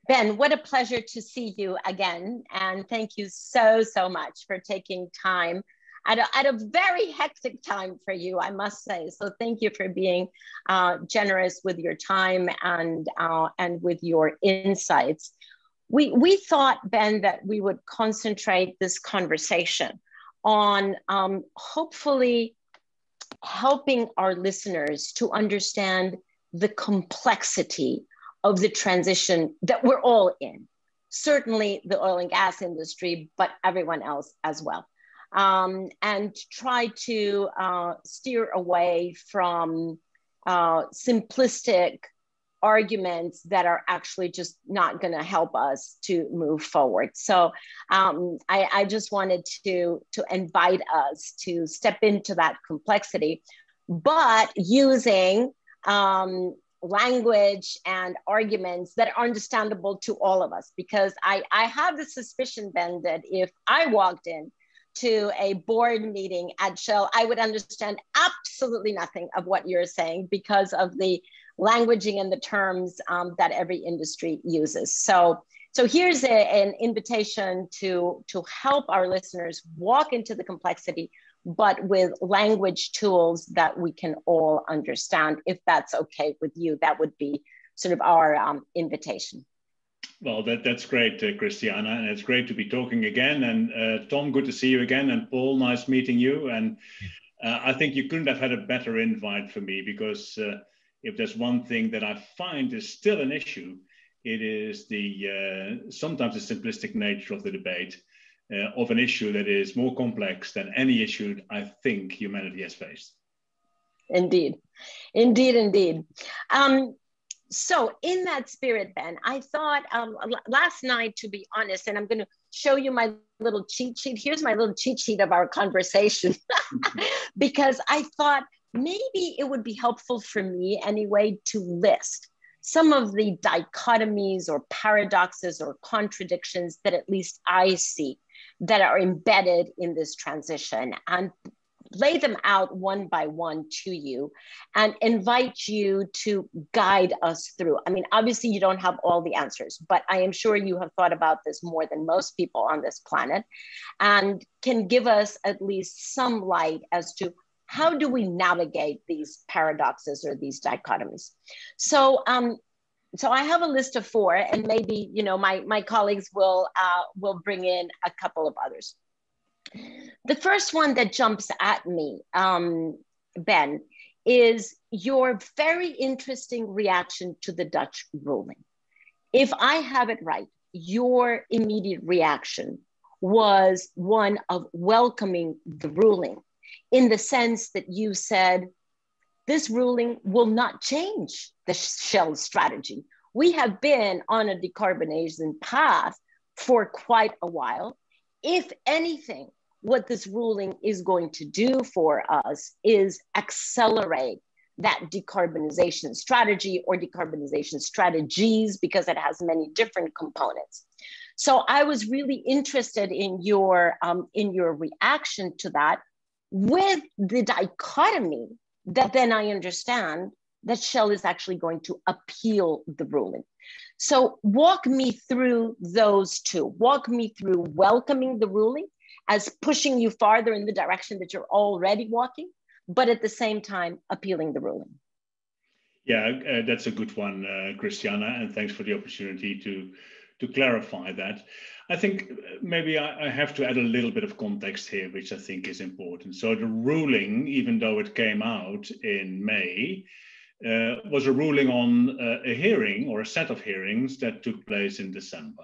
Ben, what a pleasure to see you again. And thank you so, so much for taking time at a very hectic time for you, I must say. So thank you for being generous with your time and with your insights. We thought, Ben, that we would concentrate this conversation on hopefully helping our listeners to understand the complexity of the transition that we're all in. Certainly the oil and gas industry, but everyone else as well. And try to steer away from simplistic arguments that are actually just not going to help us to move forward. So I just wanted to invite us to step into that complexity, but using language and arguments that are understandable to all of us. Because I have the suspicion, Ben, that if I walked in to a board meeting at Shell, I would understand absolutely nothing of what you're saying because of the languaging and the terms that every industry uses. So here's an invitation to help our listeners walk into the complexity, but with language tools that we can all understand. If that's okay with you, that would be sort of our invitation. Well, that's great, Christiana, and it's great to be talking again. And Tom, good to see you again. And Paul, nice meeting you. And I think you couldn't have had a better invite for me, because if there's one thing that I find is still an issue, it is the sometimes the simplistic nature of the debate of an issue that is more complex than any issue I think humanity has faced. Indeed, indeed, indeed. So in that spirit, Ben, I thought last night, to be honest, and I'm going to show you my little cheat sheet. Here's my little cheat sheet of our conversation, because I thought maybe it would be helpful for me anyway to list some of the dichotomies or paradoxes or contradictions that at least I see that are embedded in this transition, and lay them out one by one to you and invite you to guide us through. I mean, obviously you don't have all the answers, but I am sure you have thought about this more than most people on this planet and can give us at least some light as to how do we navigate these paradoxes or these dichotomies. So I have a list of 4, and maybe, you know, my colleagues will bring in a couple of others. The first one that jumps at me, Ben, is your very interesting reaction to the Dutch ruling. If I have it right, your immediate reaction was one of welcoming the ruling, in the sense that you said, this ruling will not change the Shell strategy. We have been on a decarbonization path for quite a while. If anything, what this ruling is going to do for us is accelerate that decarbonization strategy or decarbonization strategies, because it has many different components. So I was really interested in your reaction to that, with the dichotomy that then I understand that Shell is actually going to appeal the ruling. So walk me through those two. Walk me through welcoming the ruling as pushing you farther in the direction that you're already walking, but at the same time appealing the ruling. Yeah, that's a good one, Christiana, and thanks for the opportunity to clarify that. I think maybe I have to add a little bit of context here, which I think is important. So the ruling, even though it came out in May, was a ruling on a hearing or a set of hearings that took place in December.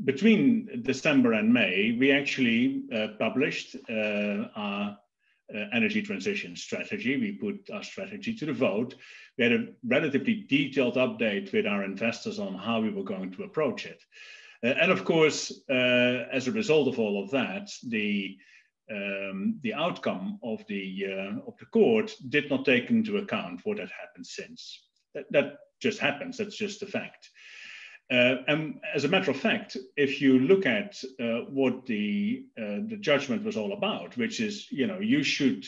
Between December and May, we actually published our energy transition strategy. We put our strategy to the vote. We had a relatively detailed update with our investors on how we were going to approach it. And of course, as a result of all of that, the outcome of the court did not take into account what had happened since. That just happens. That's just a fact. And as a matter of fact, if you look at what the judgment was all about, which is, you know, you should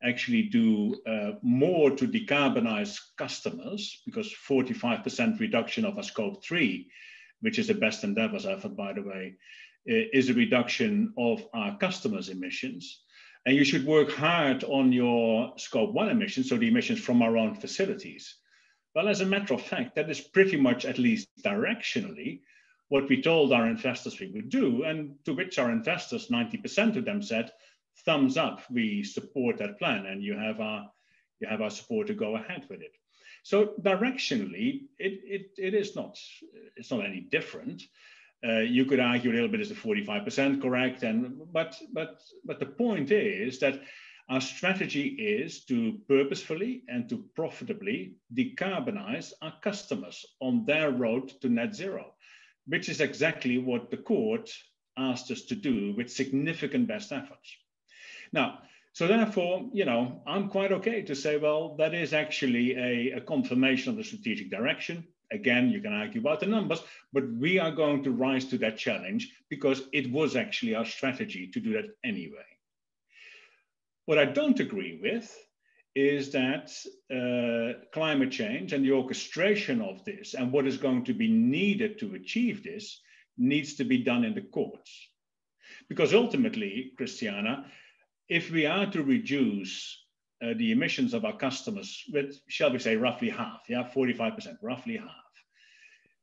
actually do more to decarbonize customers, because 45% reduction of our scope 3, which is the best endeavors effort, by the way, is a reduction of our customers' emissions. And you should work hard on your scope 1 emissions, so the emissions from our own facilities. Well, as a matter of fact, that is pretty much, at least directionally, what we told our investors we would do, and to which our investors, 90% of them said, thumbs up, we support that plan, and you have our support to go ahead with it. So directionally, it's not any different. You could argue a little bit, is the 45% correct? But the point is that our strategy is to purposefully and to profitably decarbonize our customers on their road to net zero, which is exactly what the court asked us to do with significant best efforts. Now, so therefore, I'm quite okay to say, well, that is actually a confirmation of the strategic direction. Again, you can argue about the numbers, but we are going to rise to that challenge because it was actually our strategy to do that anyway. What I don't agree with is that climate change and the orchestration of this and what is going to be needed to achieve this needs to be done in the courts. Because ultimately, Christiana, if we are to reduce the emissions of our customers with, shall we say, roughly half, 45%, roughly half,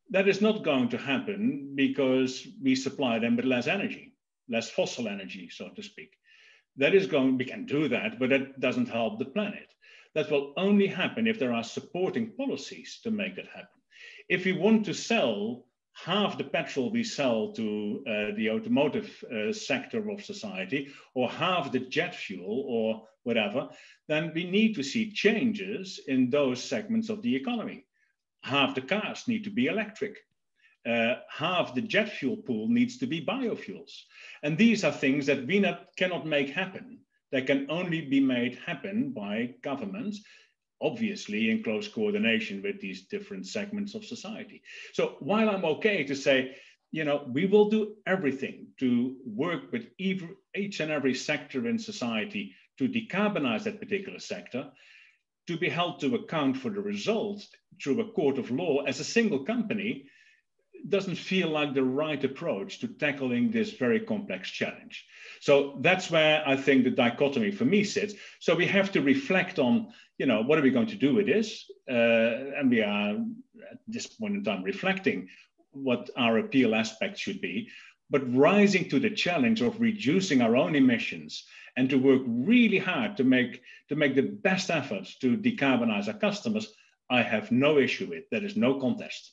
that is not going to happen because we supply them with less energy, less fossil energy, so to speak. We can do that, but that doesn't help the planet. That will only happen if there are supporting policies to make that happen. If we want to sell half the petrol we sell to the automotive sector of society, or half the jet fuel or whatever, then we need to see changes in those segments of the economy. Half the cars need to be electric. Half the jet fuel pool needs to be biofuels. And these are things that we cannot make happen. They can only be made happen by governments, obviously in close coordination with these different segments of society. So while I'm okay to say, we will do everything to work with each and every sector in society to decarbonize that particular sector, to be held to account for the results through a court of law as a single company doesn't feel like the right approach to tackling this very complex challenge. So that's where I think the dichotomy for me sits. So we have to reflect on, what are we going to do with this? And we are at this point in time reflecting what our appeal aspect should be, but rising to the challenge of reducing our own emissions and to work really hard to make the best efforts to decarbonize our customers, I have no issue with. There is no contest.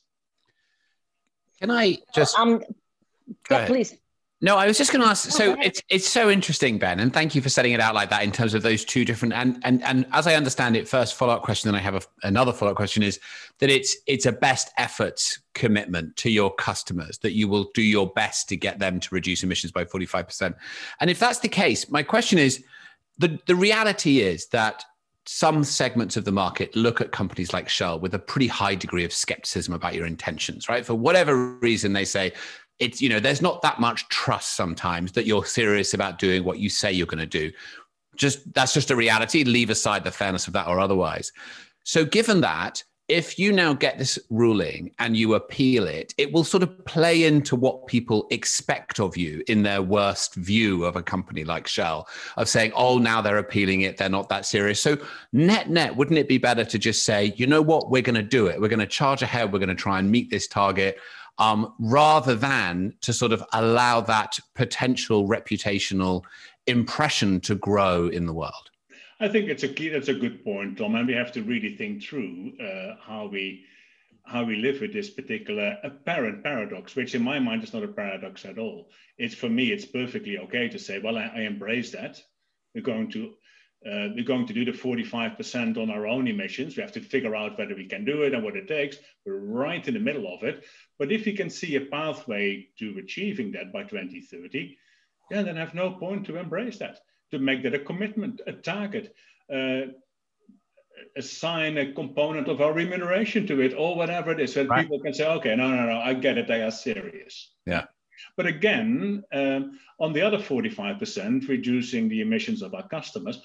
Can I just go please? No, I was just going to ask. So it's so interesting, Ben, and thank you for setting it out like that in terms of those two different. And as I understand it, first follow-up question, then I have another follow-up question is that it's a best efforts commitment to your customers that you will do your best to get them to reduce emissions by 45%. And if that's the case, my question is the reality is that some segments of the market look at companies like Shell with a pretty high degree of skepticism about your intentions, right? For whatever reason, they say it's, there's not that much trust sometimes that you're serious about doing what you say you're going to do. That's just a reality. Leave aside the fairness of that or otherwise. So given that, if you now get this ruling and you appeal it, it will sort of play into what people expect of you in their worst view of a company like Shell, of saying, oh, now they're appealing it, they're not that serious. So net, wouldn't it be better to just say, you know what, we're going to do it. We're going to charge ahead. We're going to try and meet this target, rather than to sort of allow that potential reputational impression to grow in the world? I think that's a good point, Tom, and we have to really think through how we live with this particular apparent paradox, which in my mind is not a paradox at all. For me, it's perfectly okay to say, well, I embrace that. We're going to do the 45% on our own emissions. We have to figure out whether we can do it and what it takes. We're right in the middle of it. But if we can see a pathway to achieving that by 2030, then I have no point to embrace that, to make that a commitment, a target, assign a component of our remuneration to it, or whatever it is, so right. People can say, okay, no, I get it, they are serious. Yeah. But again, on the other 45%, reducing the emissions of our customers,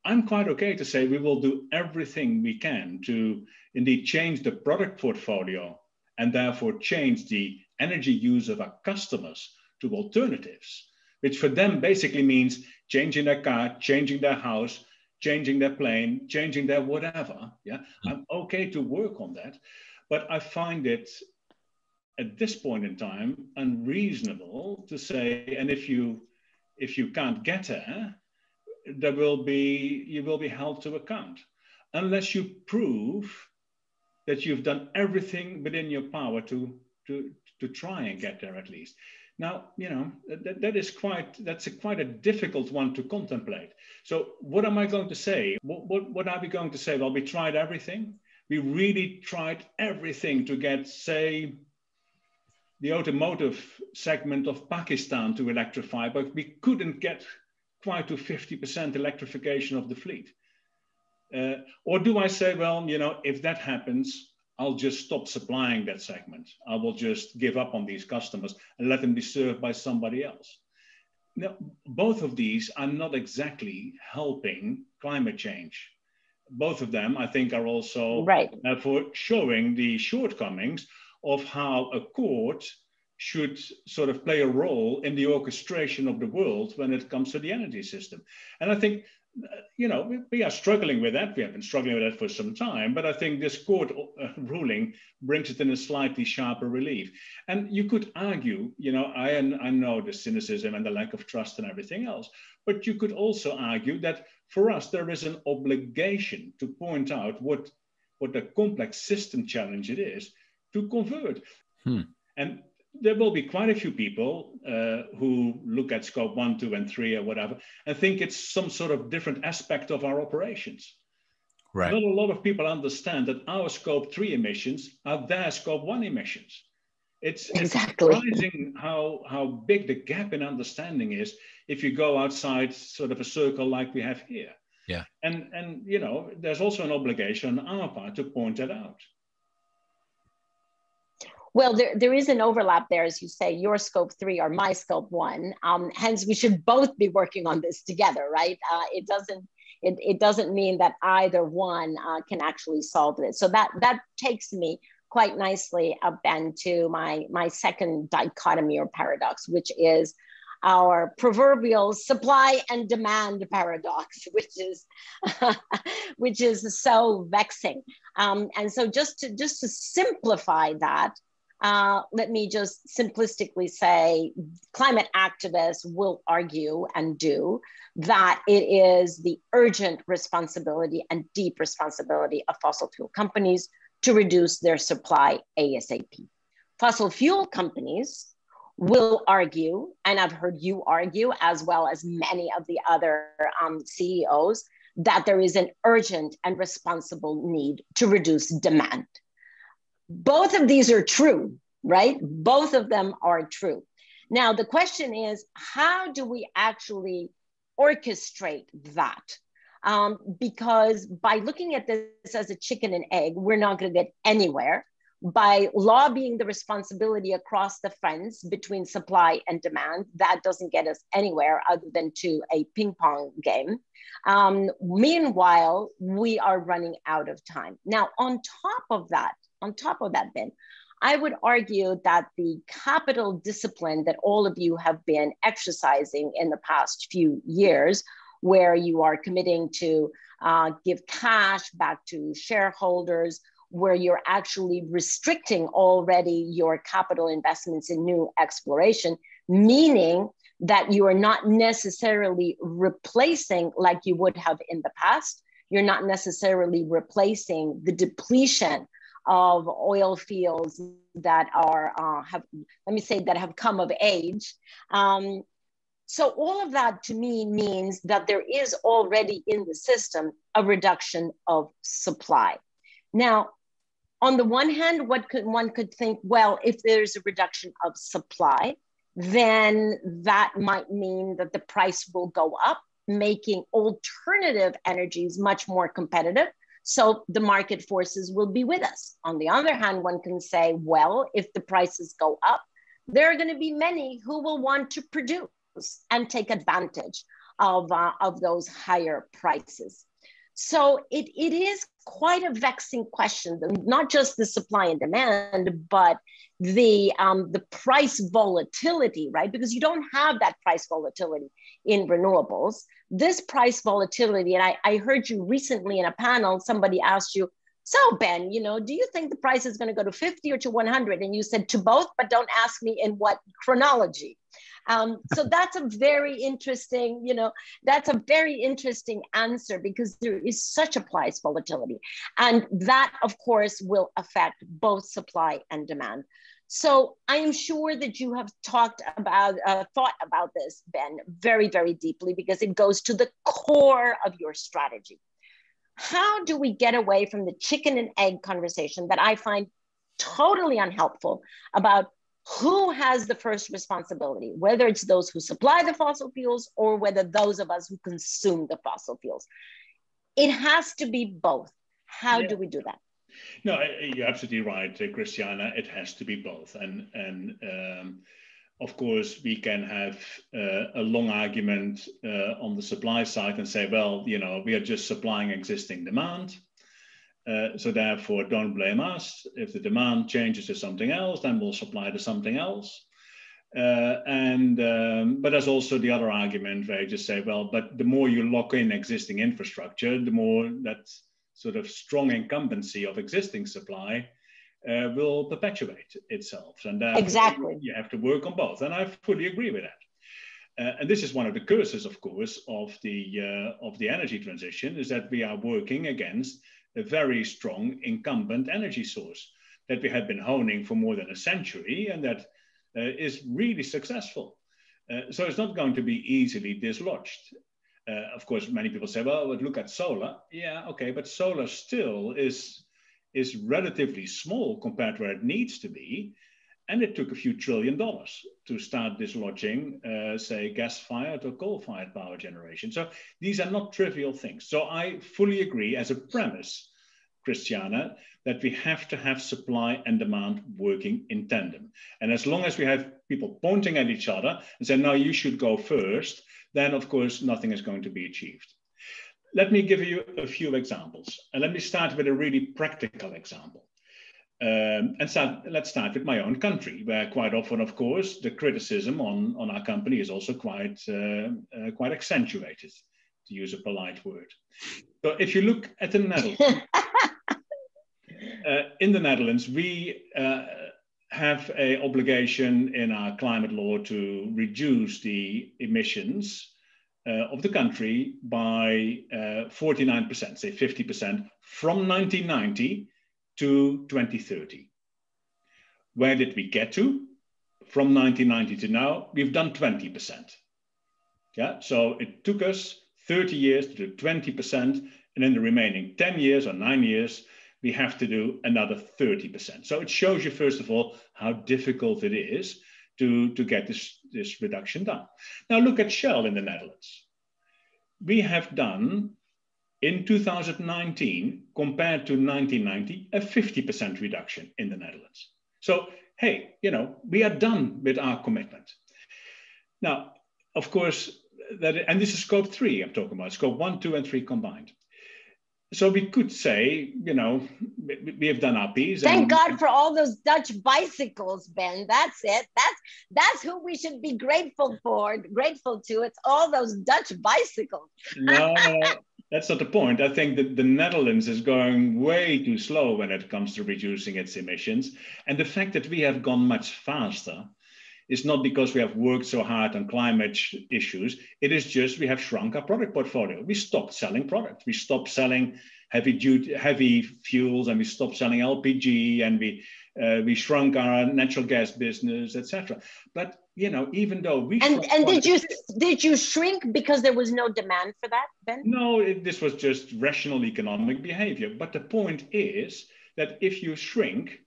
I'm quite okay to say we will do everything we can to indeed change the product portfolio and therefore change the energy use of our customers to alternatives, which for them basically means changing their car, changing their house, changing their plane, changing their whatever. Yeah, I'm okay to work on that. But I find it at this point in time unreasonable to say, and if you can't get there, you will be held to account unless you prove that you've done everything within your power to try and get there at least. Now, you know, that's quite a difficult one to contemplate. So what am I going to say? What are we going to say? Well, we tried everything. We really tried everything to get, say, the automotive segment of Pakistan to electrify, but we couldn't get quite to 50% electrification of the fleet. Or do I say, well, you know, if that happens, I'll just stop supplying that segment. I will just give up on these customers and let them be served by somebody else. Now, both of these are not exactly helping climate change. Both of them, I think, are also for showing the shortcomings of how a court should sort of play a role in the orchestration of the world when it comes to the energy system. And I think, you know, we are struggling with that. We have been struggling with that for some time, but I think this court ruling brings it in a slightly sharper relief. And you could argue, you know, I know the cynicism and the lack of trust and everything else, but you could also argue that for us, there is an obligation to point out what a complex system challenge it is to convert. And there will be quite a few people who look at scope 1, 2, and 3 or whatever, and think it's some sort of different aspect of our operations. Right. Not a lot of people understand that our scope 3 emissions are their scope 1 emissions. It's surprising how big the gap in understanding is if you go outside sort of a circle like we have here. Yeah. And you know, there's also an obligation on our part to point that out. Well, there is an overlap there, as you say, your scope 3 or my scope 1. Hence, we should both be working on this together, right? It doesn't mean that either one can actually solve it. So that takes me quite nicely, Ben, to my second dichotomy or paradox, which is our proverbial supply and demand paradox, which is so vexing. And so just to simplify that, let me just simplistically say climate activists will argue and do that it is the urgent responsibility and deep responsibility of fossil fuel companies to reduce their supply ASAP. Fossil fuel companies will argue, and I've heard you argue, as well as many of the other CEOs, that there is an urgent and responsible need to reduce demand. Both of these are true, right? Both of them are true. Now, the question is, how do we actually orchestrate that? Because by looking at this as a chicken and egg, we're not going to get anywhere. By lobbying the responsibility across the fence between supply and demand, that doesn't get us anywhere other than to a ping pong game. Meanwhile, we are running out of time. Now, on top of that, Ben, I would argue that the capital discipline that all of you have been exercising in the past few years, where you are committing to give cash back to shareholders, where you're actually restricting already your capital investments in new exploration, meaning that you are not necessarily replacing like you would have in the past. You're not necessarily replacing the depletion of oil fields that are, have come of age. So all of that to me means that there is already in the system a reduction of supply. Now, on the one hand, one could think, well, if there's a reduction of supply, then that might mean that the price will go up, making alternative energies much more competitive. So the market forces will be with us. On the other hand, one can say, well, if the prices go up, there are going to be many who will want to produce and take advantage of those higher prices. So it is quite a vexing question, not just the supply and demand, but the price volatility, right? Because you don't have that price volatility in renewables. This price volatility, and I heard you recently in a panel, somebody asked you, so Ben, do you think the price is going to go to 50 or to 100? And you said to both, but don't ask me in what chronology. So that's a very interesting, answer, because there is such a price volatility. And that, of course, will affect both supply and demand. So I am sure that you have thought about this, Ben, very, very deeply, because it goes to the core of your strategy. How do we get away from the chicken and egg conversation that I find totally unhelpful about who has the first responsibility, whether it's those who supply the fossil fuels or whether those of us who consume the fossil fuels? It has to be both. How do we do that? No, you're absolutely right, Christiana. It has to be both. And of course, we can have a long argument on the supply side and say, well, we are just supplying existing demand. So therefore, don't blame us. If the demand changes to something else, then we'll supply to something else. But there's also the other argument where you just say, well, but the more you lock in existing infrastructure, the more that sort of strong incumbency of existing supply will perpetuate itself. And exactly, you have to work on both. And I fully agree with that. And this is one of the curses, of course, of the energy transition, is that we are working against a very strong incumbent energy source that we have been honing for more than a century, and that is really successful. So it's not going to be easily dislodged. Of course, many people say, well, look at solar. Yeah, okay, but solar still is relatively small compared to where it needs to be. And it took a few $1 trillion to start dislodging, say, gas-fired or coal-fired power generation. So these are not trivial things. So I fully agree as a premise, Christiana, that we have to have supply and demand working in tandem. And as long as we have people pointing at each other and saying, no, you should go first, then of course nothing is going to be achieved. Let me give you a few examples. And let me start with a really practical example. Let's start with my own country, where quite often, of course, the criticism on our company is also quite accentuated, to use a polite word. So if you look at the Netherlands, in the Netherlands, we have an obligation in our climate law to reduce the emissions of the country by 49%, say 50%, from 1990 to 2030. Where did we get to? From 1990 to now, we've done 20%. Yeah, so it took us 30 years to do 20%, and in the remaining 10 years or 9 years, we have to do another 30%. So it shows you, first of all, how difficult it is to get this reduction done. Now look at Shell in the Netherlands. We have done, in 2019, compared to 1990, a 50% reduction in the Netherlands. So, hey, we are done with our commitment. Now, of course, and this is scope 3 I'm talking about, scope 1, 2, and 3 combined. So we could say, we have done our piece. Thank God for all those Dutch bicycles, Ben. That's it. That's who we should be grateful to. It's all those Dutch bicycles. No, that's not the point. I think that the Netherlands is going way too slow when it comes to reducing its emissions. And the fact that we have gone much faster is not because we have worked so hard on climate issues. It is just we have shrunk our product portfolio. We stopped selling product. We stopped selling heavy fuels, and we stopped selling LPG, and we shrunk our natural gas business, etc. But even though we did you shrink because there was no demand for that, Ben? No, this was just rational economic behavior. But the point is that if you shrink,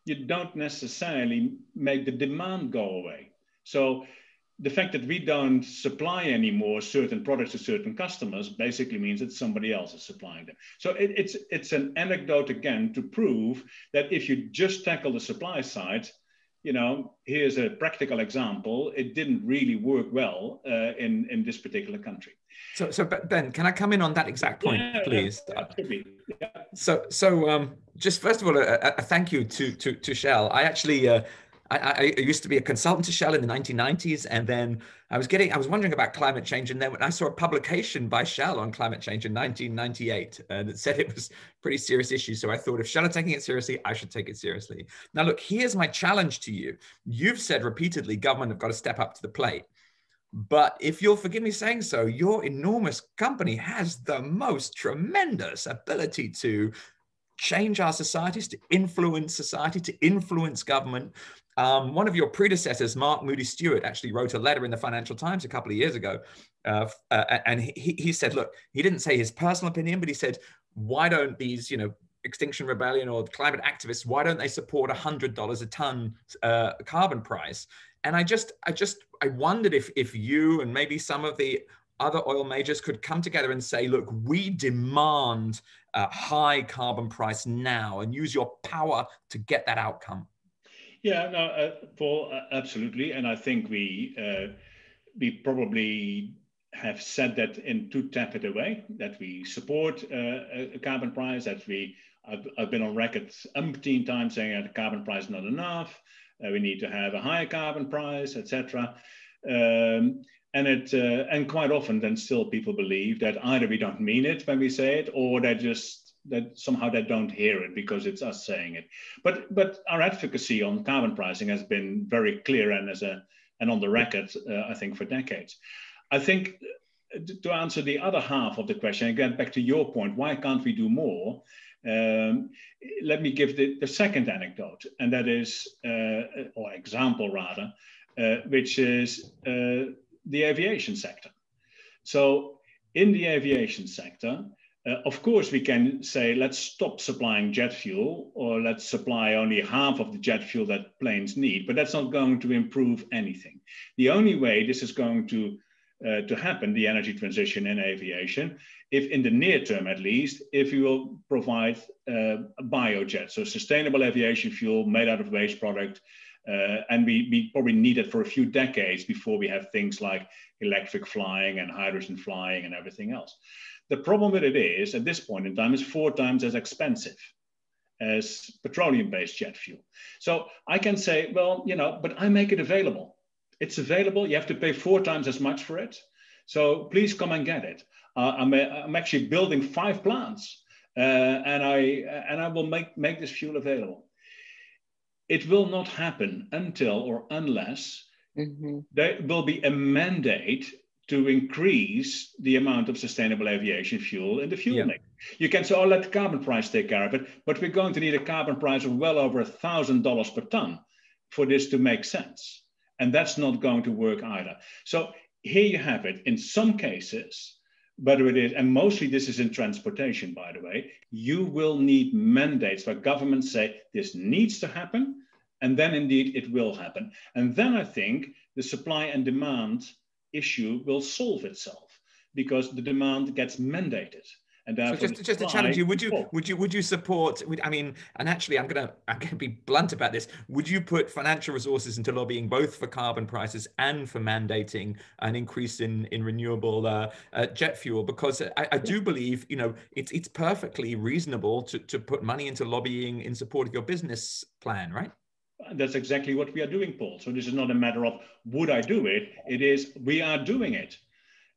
you don't necessarily make the demand go away. So the fact that we don't supply anymore certain products to certain customers basically means that somebody else is supplying them. So it's an anecdote again to prove that if you just tackle the supply side, here's a practical example. It didn't really work well in this particular country. So Ben, can I come in on that exact point, please? Absolutely. Yeah. So just first of all, a thank you to Shell. I actually I used to be a consultant to Shell in the 1990s, and then I was wondering about climate change, and then I saw a publication by Shell on climate change in 1998 that said it was a pretty serious issue. So I thought, if Shell are taking it seriously, I should take it seriously. Now, look, here's my challenge to you. You've said repeatedly, government have got to step up to the plate. But if you'll forgive me saying so, your enormous company has the most tremendous ability to change our societies, to influence society, to influence government. One of your predecessors, Mark Moody Stewart, actually wrote a letter in the Financial Times a couple of years ago. And he said, look, he didn't say his personal opinion, but he said, why don't these, Extinction Rebellion or climate activists, why don't they support $100 a ton carbon price? And I wondered if you and maybe some of the other oil majors could come together and say, look, we demand a high carbon price now, and use your power to get that outcome. Yeah, no, Paul, absolutely. And I think we probably have said that in too tepid a way, that we support a carbon price, that I've been on record umpteen times saying that the carbon price is not enough. We need to have a higher carbon price, etc. And quite often, then still people believe that either we don't mean it when we say it, or that somehow they don't hear it because it's us saying it. But our advocacy on carbon pricing has been very clear and on the record, I think, for decades. I think to answer the other half of the question, again back to your point, why can't we do more? Let me give the second anecdote, and that is, or example rather, which is the aviation sector. So in the aviation sector, of course, we can say, let's stop supplying jet fuel, or let's supply only half of the jet fuel that planes need, but that's not going to improve anything. The only way this is going to happen, the energy transition in aviation, if in the near term at least, if we will provide biojet, so sustainable aviation fuel made out of waste product, and we probably need it for a few decades before we have things like electric flying and hydrogen flying and everything else. The problem with it is, at this point in time, it's 4 times as expensive as petroleum-based jet fuel. So I can say, well, but I make it available. It's available. You have to pay 4 times as much for it. So please come and get it. I'm actually building 5 plants, and I will make this fuel available. It will not happen until or unless there will be a mandate to increase the amount of sustainable aviation fuel in the fuel mix. You can say, oh, let the carbon price take care of it, but we're going to need a carbon price of well over $1,000 per ton for this to make sense. And that's not going to work either. So here you have it. In some cases, whether it is, and mostly this is in transportation, by the way, you will need mandates where governments say this needs to happen, and then indeed it will happen. And then I think the supply and demand issue will solve itself because the demand gets mandated. And so just to challenge you, would you support? I mean, and actually, I'm gonna be blunt about this. Would you put financial resources into lobbying both for carbon prices and for mandating an increase in renewable jet fuel? Because I do believe it's perfectly reasonable to put money into lobbying in support of your business plan, right? That's exactly what we are doing, Paul. So this is not a matter of would I do it? It is we are doing it.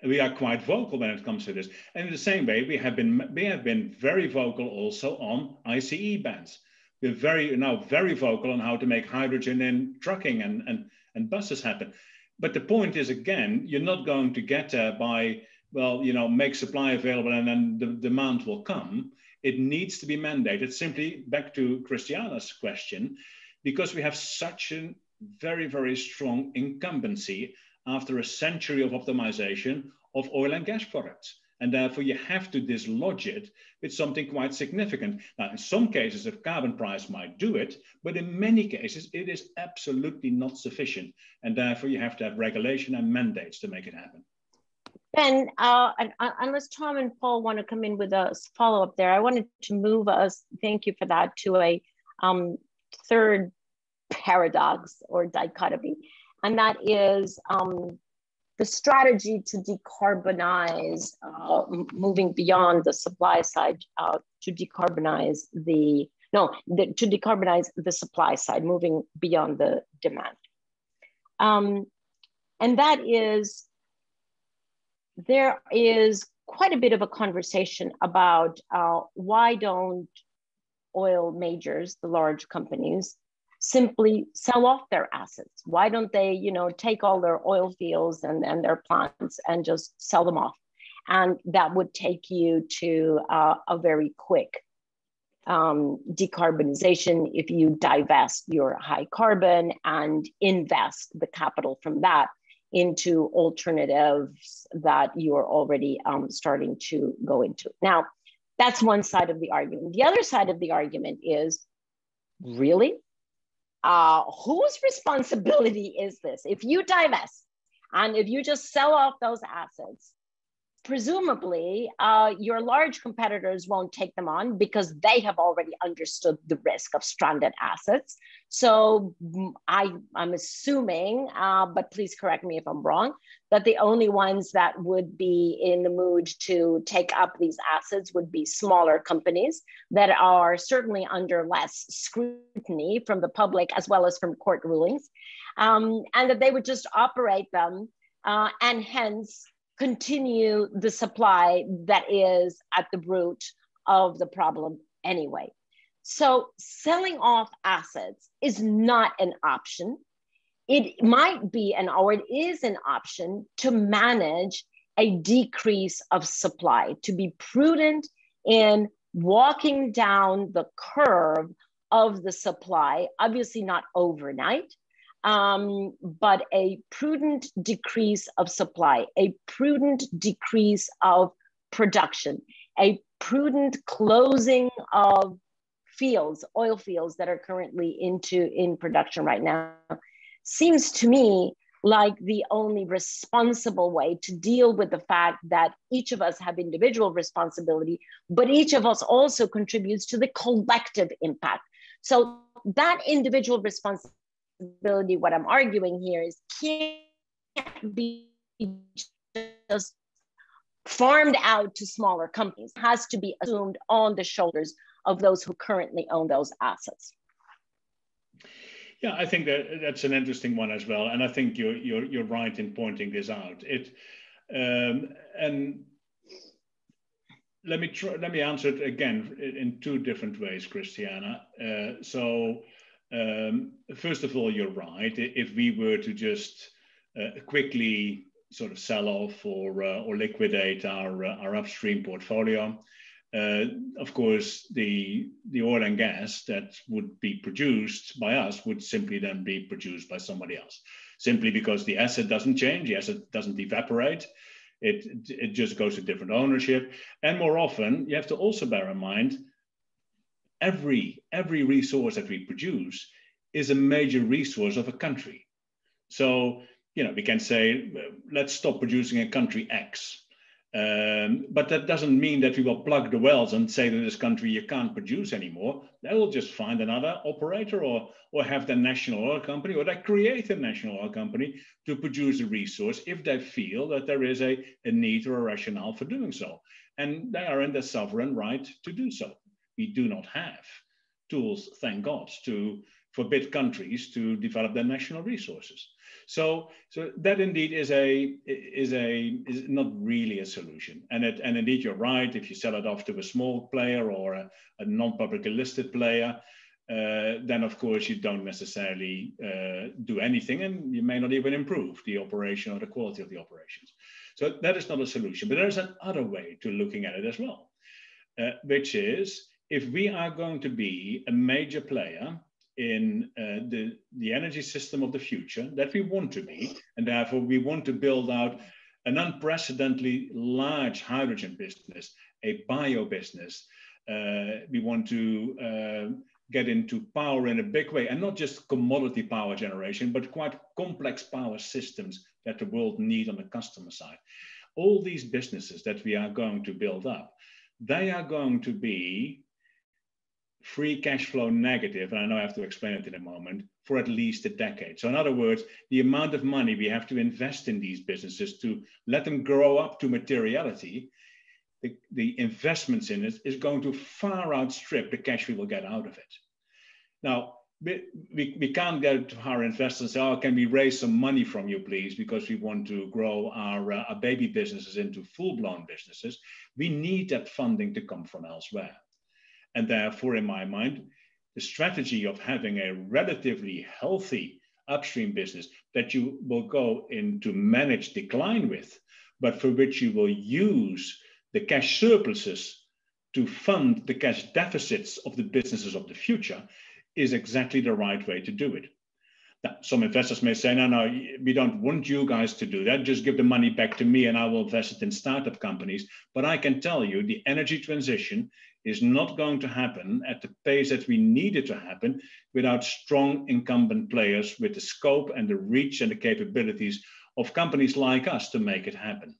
We are quite vocal when it comes to this. And in the same way, we have been very vocal also on ICE bans. We're now very vocal on how to make hydrogen in trucking and buses happen. But the point is, again, you're not going to get there by, make supply available and then the demand will come. It needs to be mandated. Simply back to Christiana's question, because we have such a very, very strong incumbency after a century of optimization of oil and gas products. And therefore you have to dislodge it with something quite significant. Now, in some cases, a carbon price might do it, but in many cases, it is absolutely not sufficient. And therefore you have to have regulation and mandates to make it happen. Ben, unless Tom and Paul want to come in with a follow-up there, I wanted to move us, thank you for that, to a third paradox or dichotomy, and that is the strategy to decarbonize, moving beyond the supply side to decarbonize to decarbonize the supply side, moving beyond the demand. And that is, there is quite a bit of a conversation about why don't oil majors, the large companies, simply sell off their assets? Why don't they, take all their oil fields and their plants and just sell them off? And that would take you to a very quick decarbonization if you divest your high carbon and invest the capital from that into alternatives that you're already starting to go into. Now, that's one side of the argument. The other side of the argument is, really? Whose responsibility is this? If you divest and if you just sell off those assets, presumably your large competitors won't take them on because they have already understood the risk of stranded assets. So I'm assuming, but please correct me if I'm wrong, that the only ones that would be in the mood to take up these assets would be smaller companies that are certainly under less scrutiny from the public as well as from court rulings, and that they would just operate them and hence continue the supply that is at the root of the problem anyway. So selling off assets is not an option. It might be or it is an option to manage a decrease of supply, to be prudent in walking down the curve of the supply, obviously not overnight, but a prudent decrease of supply, a prudent decrease of production, a prudent closing of fields, oil fields that are currently in production right now, seems to me like the only responsible way to deal with the fact that each of us have individual responsibility, but each of us also contributes to the collective impact. So that individual responsibility, what I'm arguing here is, can't be just farmed out to smaller companies. It has to be assumed on the shoulders of those who currently own those assets. Yeah, I think that's an interesting one as well, and I think you're right in pointing this out. And let me answer it again in two different ways, Christiana. First of all, you're right. If we were to just quickly sort of sell off or liquidate our upstream portfolio, of course, the oil and gas that would be produced by us would simply then be produced by somebody else, simply because the asset doesn't change, the asset doesn't evaporate. It just goes to different ownership. And more often, you have to also bear in mind, every resource that we produce is a major resource of a country. So, we can say, let's stop producing in country X. But that doesn't mean that we will plug the wells and say to this country, you can't produce anymore. They will just find another operator or have the national oil company, or they create a national oil company to produce a resource if they feel that there is a need or a rationale for doing so. And they are in their sovereign right to do so. We do not have tools, thank God, to forbid countries to develop their national resources. So that indeed is not really a solution. And indeed, you're right. If you sell it off to a small player or a non-publicly listed player, then of course you don't necessarily do anything, and you may not even improve the operation or the quality of the operations. So that is not a solution. But there's another way to looking at it as well, which is, if we are going to be a major player in the energy system of the future that we want to be, and therefore we want to build out an unprecedentedly large hydrogen business, a bio business. We want to get into power in a big way, and not just commodity power generation, but quite complex power systems that the world needs on the customer side. All these businesses that we are going to build up, they are going to be free cash flow negative, and I know I have to explain it in a moment, for at least a decade. So in other words, the amount of money we have to invest in these businesses to let them grow up to materiality, the investments in it is going to far outstrip the cash we will get out of it. Now, we can't go to our investors and say, oh, can we raise some money from you, please, because we want to grow our baby businesses into full-blown businesses. We need that funding to come from elsewhere. And therefore, in my mind, the strategy of having a relatively healthy upstream business that you will go into manage decline with, but for which you will use the cash surpluses to fund the cash deficits of the businesses of the future, is exactly the right way to do it. Now, some investors may say, no, we don't want you guys to do that. Just give the money back to me and I will invest it in startup companies. But I can tell you the energy transition is not going to happen at the pace that we need it to happen without strong incumbent players with the scope and the reach and the capabilities of companies like us to make it happen.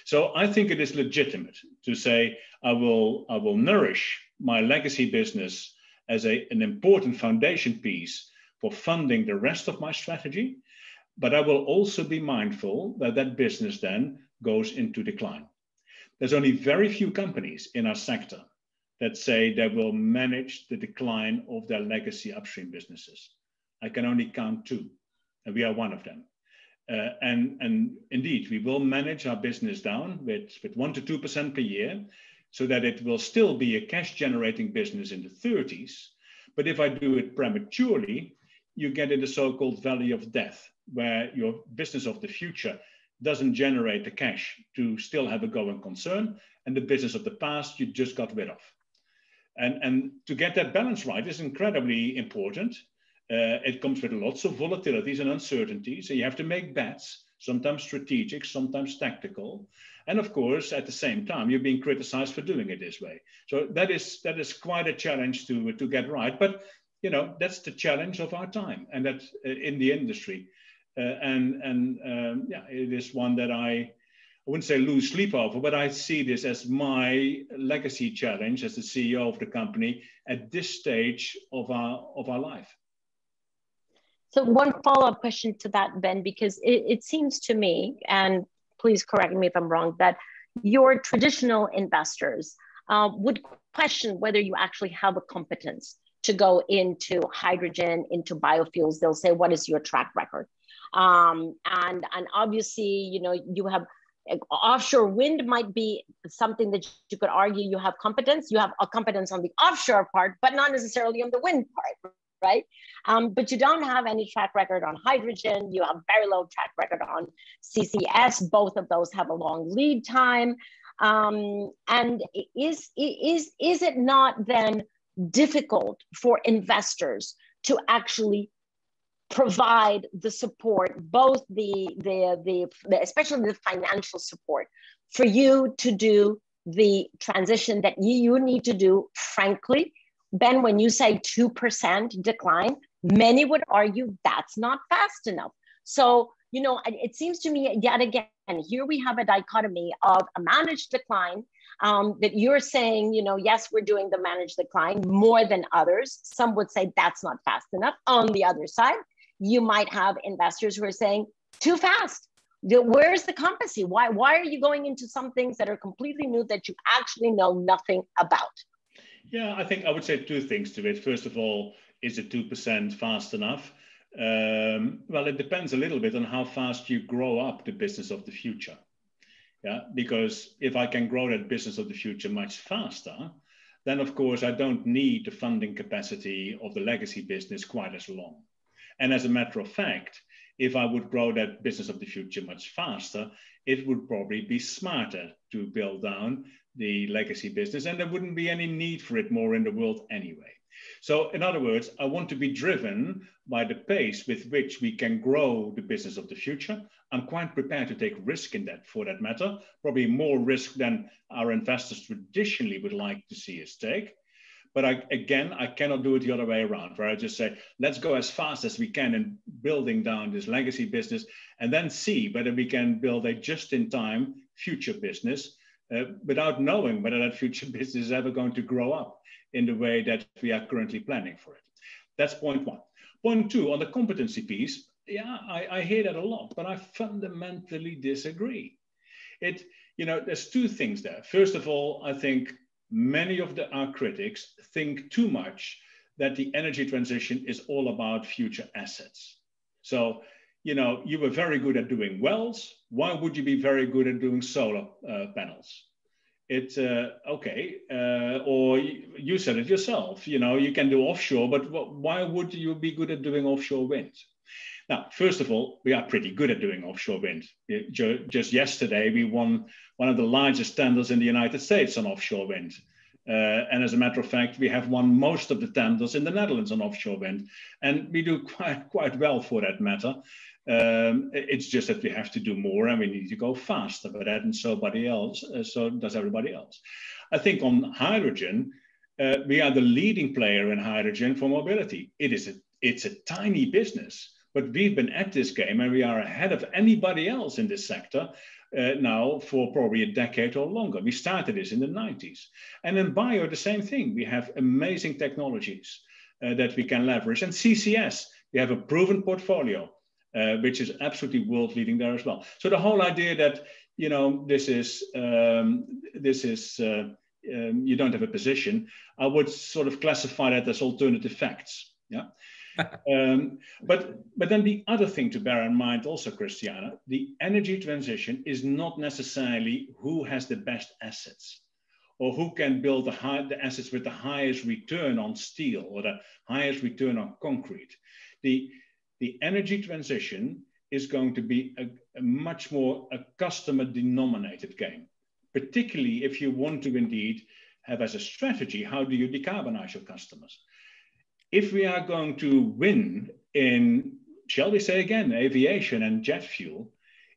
So I think it is legitimate to say, I will nourish my legacy business as an important foundation piece for funding the rest of my strategy, but I will also be mindful that that business then goes into decline. There's only very few companies in our sector that say they will manage the decline of their legacy upstream businesses. I can only count two, and we are one of them. And indeed, we will manage our business down with 1 to 2% per year, so that it will still be a cash generating business in the 30s. But if I do it prematurely, you get in the so-called valley of death, where your business of the future doesn't generate the cash to still have a going concern, and the business of the past you just got rid of. And to get that balance right is incredibly important. It comes with lots of volatilities and uncertainties, so you have to make bets, sometimes strategic, sometimes tactical. And of course, at the same time, you're being criticized for doing it this way. So that is quite a challenge to get right. But you know, that's the challenge of our time, and that's in the industry. Yeah, it is one that I wouldn't say lose sleep over, but I see this as my legacy challenge as the CEO of the company at this stage of our life. So one follow-up question to that, Ben, because it seems to me, and please correct me if I'm wrong, that your traditional investors would question whether you actually have a competence to go into hydrogen, into biofuels. They'll say, what is your track record? And obviously, you know, you have offshore wind might be something that you could argue you have competence. You have a competence on the offshore part, but not necessarily on the wind part, right? But you don't have any track record on hydrogen. You have very low track record on CCS. Both of those have a long lead time. And is it not then difficult for investors to actually provide the support, both the especially the financial support, for you to do the transition that you need to do? Frankly, Ben, when you say 2% decline, many would argue that's not fast enough. So, you know, it seems to me yet again, here we have a dichotomy of a managed decline that you're saying, you know, yes, we're doing the managed decline more than others. Some would say that's not fast enough. On the other side, you might have investors who are saying too fast. Where's the compass? Why are you going into some things that are completely new that you actually know nothing about? Yeah, I think I would say two things to it. First of all, is it 2% fast enough? Well, it depends a little bit on how fast you grow up the business of the future. Yeah, because if I can grow that business of the future much faster, then of course I don't need the funding capacity of the legacy business quite as long. And as a matter of fact, if I would grow that business of the future much faster, it would probably be smarter to build down the legacy business, and there wouldn't be any need for it more in the world anyway. So in other words, I want to be driven by the pace with which we can grow the business of the future. I'm quite prepared to take risk in that, for that matter, probably more risk than our investors traditionally would like to see us take. But I cannot do it the other way around, where I just say, let's go as fast as we can in building down this legacy business, and then see whether we can build a just-in-time future business without knowing whether that future business is ever going to grow up in the way that we are currently planning for it. That's point one. Point two, on the competency piece, yeah, I hear that a lot, but I fundamentally disagree. There's two things there. First of all, I think many of our critics think too much that the energy transition is all about future assets. So, you were very good at doing wells. Why would you be very good at doing solar panels? Okay, or you said it yourself, you can do offshore, but why would you be good at doing offshore wind? Now, first of all, we are pretty good at doing offshore wind. Just yesterday, we won one of the largest tenders in the United States on offshore wind. And as a matter of fact, we have won most of the tenders in the Netherlands on offshore wind. And we do quite well for that matter. It's just that we have to do more and we need to go faster, but that and so does everybody else. I think on hydrogen, we are the leading player in hydrogen for mobility. It's a tiny business, but we've been at this game and we are ahead of anybody else in this sector now for probably a decade or longer. We started this in the 90s. And in bio, the same thing. We have amazing technologies that we can leverage. And CCS, we have a proven portfolio, which is absolutely world leading there as well. So the whole idea that, you don't have a position, I would sort of classify that as alternative facts. Yeah. But then the other thing to bear in mind also, Christiana, the energy transition is not necessarily who has the best assets or who can build the assets with the highest return on steel or the highest return on concrete. The energy transition is going to be a much more a customer denominated game, particularly if you want to indeed have as a strategy, how do you decarbonize your customers? If we are going to win in, shall we say again, aviation and jet fuel,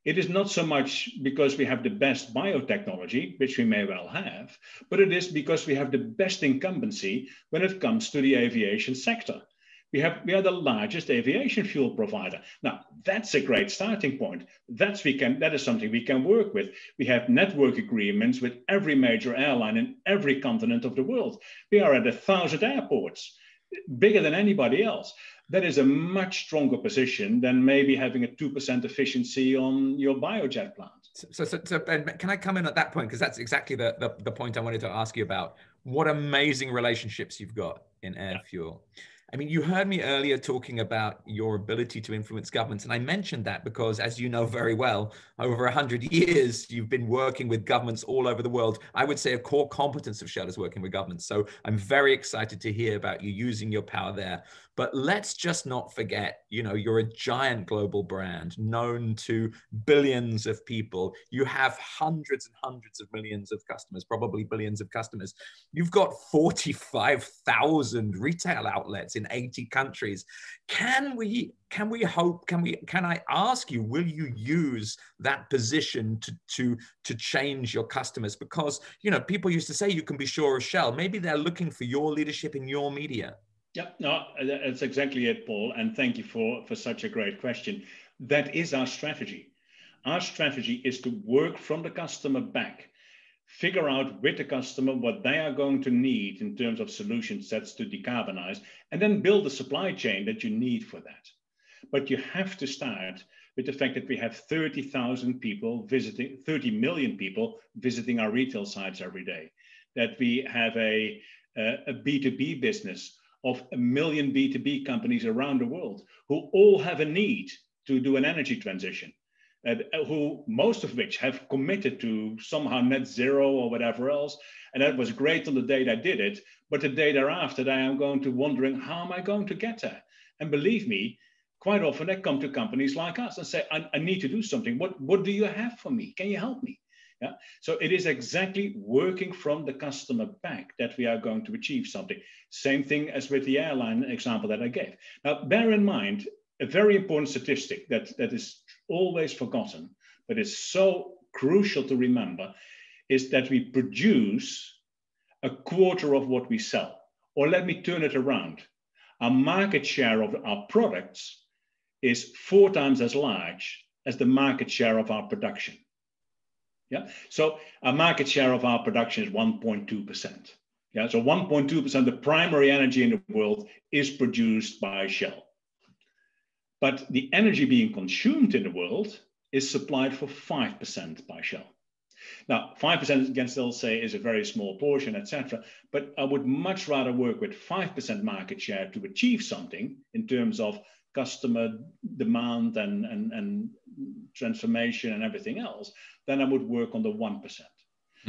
it is not so much because we have the best biotechnology, which we may well have, but it is because we have the best incumbency when it comes to the aviation sector. We are the largest aviation fuel provider. Now, that's a great starting point. That is something we can work with. We have network agreements with every major airline in every continent of the world. We are at 1,000 airports, bigger than anybody else. That is a much stronger position than maybe having a 2% efficiency on your biojet plant. So Ben, can I come in at that point? Because that's exactly the point I wanted to ask you about. What amazing relationships you've got in air fuel. I mean, you heard me earlier talking about your ability to influence governments. And I mentioned that because, as you know very well, over 100 years, you've been working with governments all over the world. I would say a core competence of Shell is working with governments. So I'm very excited to hear about you using your power there. But let's just not forget, you're a giant global brand known to billions of people. You have hundreds and hundreds of millions of customers, probably billions of customers. You've got 45,000 retail outlets in 80 countries. Can I ask you, will you use that position to change your customers? Because, people used to say you can be sure of Shell. Maybe they're looking for your leadership in your media. Yeah, no, that's exactly it, Paul. And thank you for such a great question. That is our strategy. Our strategy is to work from the customer back, figure out with the customer what they are going to need in terms of solution sets to decarbonize, and then build the supply chain that you need for that. But you have to start with the fact that we have 30 million people visiting our retail sites every day, that we have a B2B business of 1 million B2B companies around the world who all have a need to do an energy transition, who most of which have committed to somehow net zero or whatever else. And that was great on the day they did it, but the day thereafter, they are going to wondering, how am I going to get there? And believe me, quite often they come to companies like us and say, I need to do something. What do you have for me? Can you help me? Yeah. So it is exactly working from the customer back that we are going to achieve something. Same thing as with the airline example that I gave. Now, bear in mind, a very important statistic that is always forgotten, but is so crucial to remember, is that we produce a quarter of what we sell. Or let me turn it around. Our market share of our products is 4 times as large as the market share of our production. Yeah, so our market share of our production is 1.2%. Yeah, so 1.2%, the primary energy in the world is produced by Shell. But the energy being consumed in the world is supplied for 5% by Shell. Now, 5% again still say is a very small portion, etc. But I would much rather work with 5% market share to achieve something in terms of customer demand and transformation and everything else than I would work on the 1%.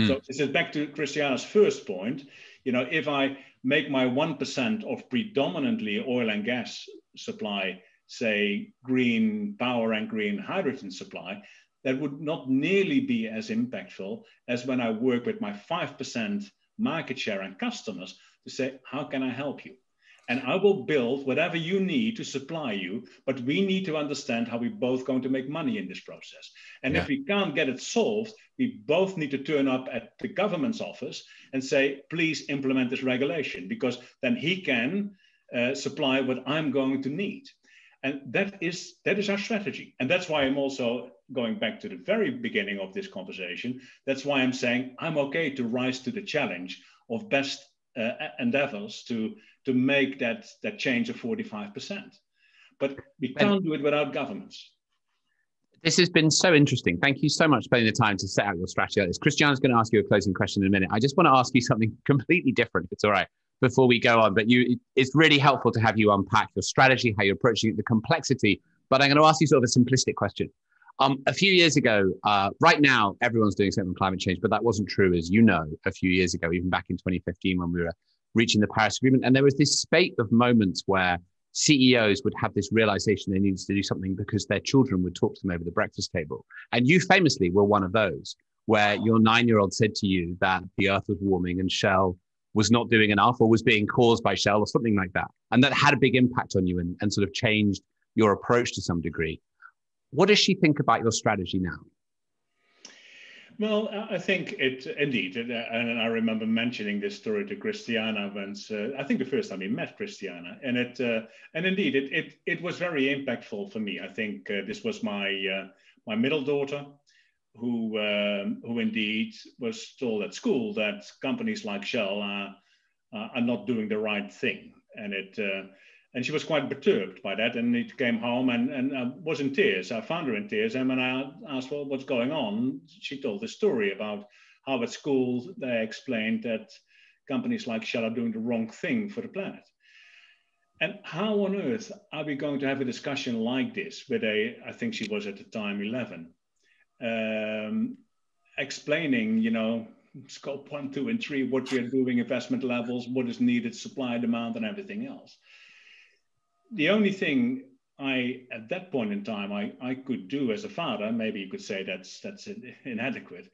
So this is back to Christiana's first point. You know, if I make my 1% of predominantly oil and gas supply, say green power and green hydrogen supply, that would not nearly be as impactful as when I work with my 5% market share and customers to say, how can I help you? And I will build whatever you need to supply you, but we need to understand how we're both going to make money in this process. And if we can't get it solved, we both need to turn up at the government's office and say, please implement this regulation, because then he can supply what I'm going to need. And that is our strategy. And that's why I'm also going back to the very beginning of this conversation. That's why I'm saying I'm okay to rise to the challenge of best endeavors to make that change of 45%. But we can't do it without governments. This has been so interesting. Thank you so much for spending the time to set out your strategy like this. Christiana's going to ask you a closing question in a minute. I just want to ask you something completely different, if it's all right, before we go on. But it's really helpful to have you unpack your strategy, how you're approaching it, the complexity. But I'm going to ask you sort of a simplistic question. A few years ago, right now, everyone's doing something on climate change, but that wasn't true, as you know, a few years ago, even back in 2015 when we were reaching the Paris Agreement. And there was this spate of moments where CEOs would have this realization they needed to do something because their children would talk to them over the breakfast table. And you famously were one of those, where your 9-year-old said to you that the earth was warming and Shell was not doing enough or was being caused by Shell or something like that. And that had a big impact on you and sort of changed your approach to some degree. What does she think about your strategy now? Well, I think it indeed, and I remember mentioning this story to Christiana once. I think the first time we met Christiana, and indeed it was very impactful for me. I think this was my middle daughter, who indeed was told at school that companies like Shell are not doing the right thing, and she was quite perturbed by that, and it came home and was in tears. I found her in tears, and when I asked, well, what's going on, she told the story about how at school they explained that companies like Shell are doing the wrong thing for the planet. And how on earth are we going to have a discussion like this with I think she was at the time 11, explaining, you know, scope 1, 2, and 3, what we are doing, investment levels, what is needed, supply, demand, and everything else. The only thing at that point in time, I could do as a father, maybe you could say that's inadequate,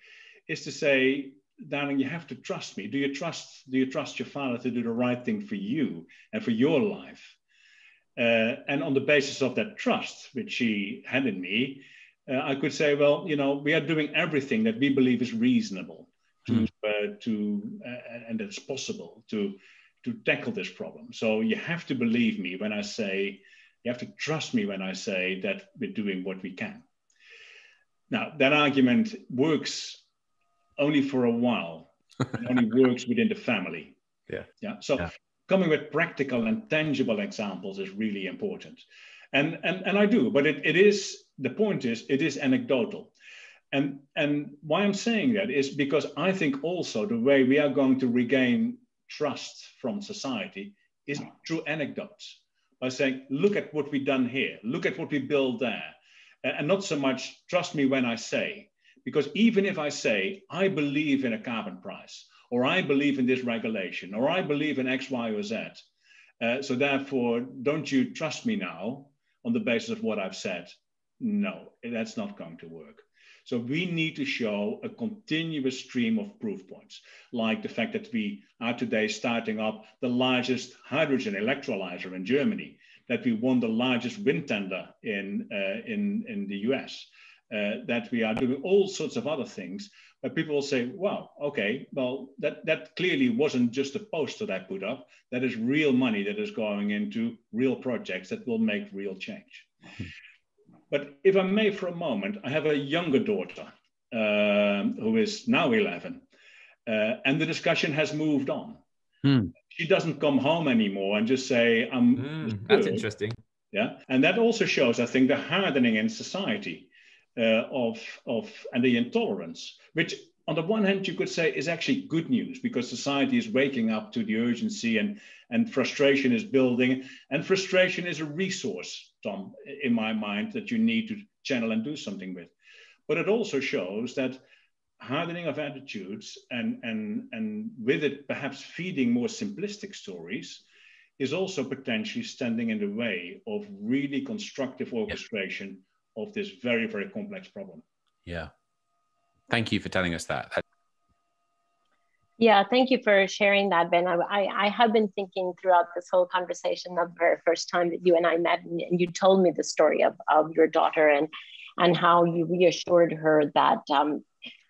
is to say, darling, you have to trust me. Do you trust your father to do the right thing for you and for your life? And on the basis of that trust, which she had in me, I could say, well, you know, we are doing everything that we believe is reasonable and that's possible to tackle this problem. So you have to believe me when I say, you have to trust me when I say that we're doing what we can. Now, that argument works only for a while. It only works within the family. Yeah. So coming with practical and tangible examples is really important. And I do, but the point is, it is anecdotal. And why I'm saying that is because I think also the way we are going to regain trust from society is through anecdotes, by saying, look at what we've done here, look at what we built there, and not so much trust me when I say, because even if I say, I believe in a carbon price, or I believe in this regulation, or I believe in X, Y, or Z, so therefore, don't you trust me now on the basis of what I've said? No, that's not going to work. So we need to show a continuous stream of proof points, like the fact that we are today starting up the largest hydrogen electrolyzer in Germany, that we won the largest wind tender in the US, that we are doing all sorts of other things, where people will say, wow, okay, well, that clearly wasn't just a post that I put up. That is real money that is going into real projects that will make real change. But if I may for a moment, I have a younger daughter who is now 11, and the discussion has moved on. She doesn't come home anymore and just say, that's interesting. Yeah, and that also shows, I think, the hardening in society and the intolerance, which on the one hand you could say is actually good news, because society is waking up to the urgency, and frustration is building, and frustration is a resource, Tom, in my mind, that you need to channel and do something with. But it also shows that hardening of attitudes and with it perhaps feeding more simplistic stories is also potentially standing in the way of really constructive orchestration of this very, very complex problem. Yeah. Thank you for telling us that. Yeah, thank you for sharing that, Ben. I have been thinking throughout this whole conversation of the very first time that you and I met, and you told me the story of your daughter and how you reassured her that